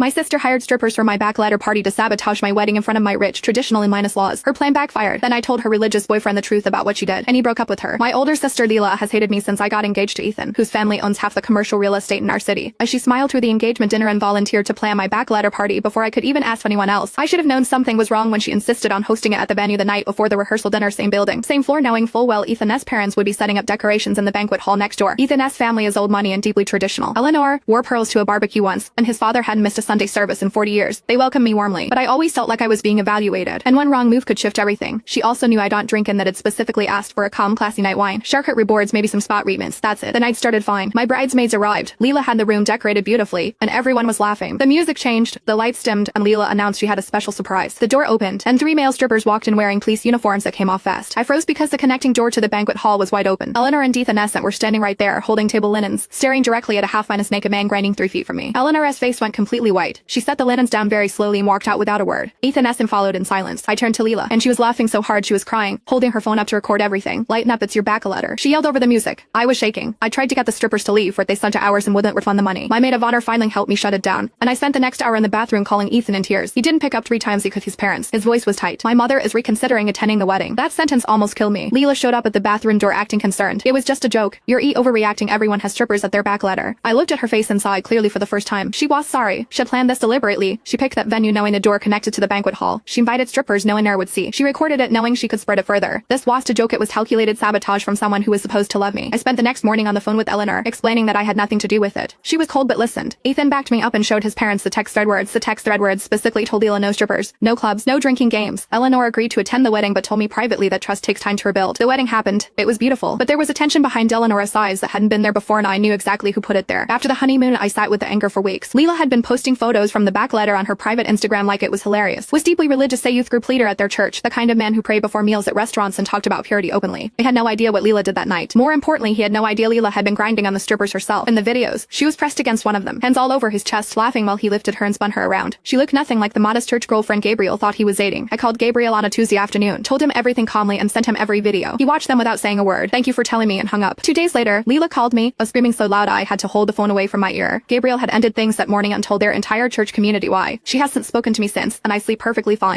My sister hired strippers for my bachelorette party to sabotage my wedding in front of my rich, traditionally minus laws. Her plan backfired. Then I told her religious boyfriend the truth about what she did, and he broke up with her. My older sister Leela has hated me since I got engaged to Ethan, whose family owns half the commercial real estate in our city. As she smiled through the engagement dinner and volunteered to plan my bachelorette party before I could even ask anyone else. I should have known something was wrong when she insisted on hosting it at the venue the night before the rehearsal dinner, same building, same floor, knowing full well Ethan's parents would be setting up decorations in the banquet hall next door. Ethan's family is old money and deeply traditional. Eleanor wore pearls to a barbecue once, and his father hadn't missed a Sunday service in 40 years. They welcomed me warmly, but I always felt like I was being evaluated, and one wrong move could shift everything. She also knew I don't drink and that had specifically asked for a calm, classy night wine. Charcuterie rewards, maybe some spot treatments, that's it. The night started fine. My bridesmaids arrived. Leela had the room decorated beautifully, and everyone was laughing. The music changed, the lights dimmed, and Leela announced she had a special surprise. The door opened, and 3 male strippers walked in wearing police uniforms that came off fast. I froze because the connecting door to the banquet hall was wide open. Eleanor and Ethan were standing right there, holding table linens, staring directly at a half-minus naked man grinding 3 feet from me. Eleanor's face went completely white. She set the linens down very slowly and walked out without a word. Ethan followed in silence. I turned to Leela, and she was laughing so hard she was crying, holding her phone up to record everything. Lighten up, it's your bachelorette. She yelled over the music. I was shaking. I tried to get the strippers to leave, but they spent hours and wouldn't refund the money. My maid of honor finally helped me shut it down, and I spent the next hour in the bathroom calling Ethan in tears. He didn't pick up 3 times because his parents. His voice was tight. My mother is reconsidering attending the wedding. That sentence almost killed me. Leela showed up at the bathroom door acting concerned. It was just a joke. You're overreacting. Everyone has strippers at their bachelorette. I looked at her face and saw it clearly for the first time. She was sorry. She had planned this deliberately. She picked that venue knowing the door connected to the banquet hall. She invited strippers knowing no one would see. She recorded it knowing she could spread it further. This was a joke. It was calculated sabotage from someone who was supposed to love me. I spent the next morning on the phone with Eleanor, explaining that I had nothing to do with it. She was cold but listened. Ethan backed me up and showed his parents the text thread words. The text thread words specifically told Leela no strippers, no clubs, no drinking games. Eleanor agreed to attend the wedding but told me privately that trust takes time to rebuild. The wedding happened. It was beautiful, but there was a tension behind Eleanor's eyes that hadn't been there before, and I knew exactly who put it there. After the honeymoon, I sat with the anger for weeks. Leela had been posting photos from the bachelorette on her private Instagram like it was hilarious. Was deeply religious, a youth group leader at their church, the kind of man who prayed before meals at restaurants and talked about purity openly. I had no idea what Leela did that night. More importantly, he had no idea Leela had been grinding on the strippers herself. In the videos, she was pressed against one of them, hands all over his chest, laughing while he lifted her and spun her around. She looked nothing like the modest church girlfriend Gabriel thought he was dating. I called Gabriel on a Tuesday afternoon, told him everything calmly, and sent him every video. He watched them without saying a word. Thank you for telling me, and hung up. 2 days later, Leela called me, screaming so loud I had to hold the phone away from my ear. Gabriel had ended things that morning and told their entire church community why. She hasn't spoken to me since, and I sleep perfectly fine.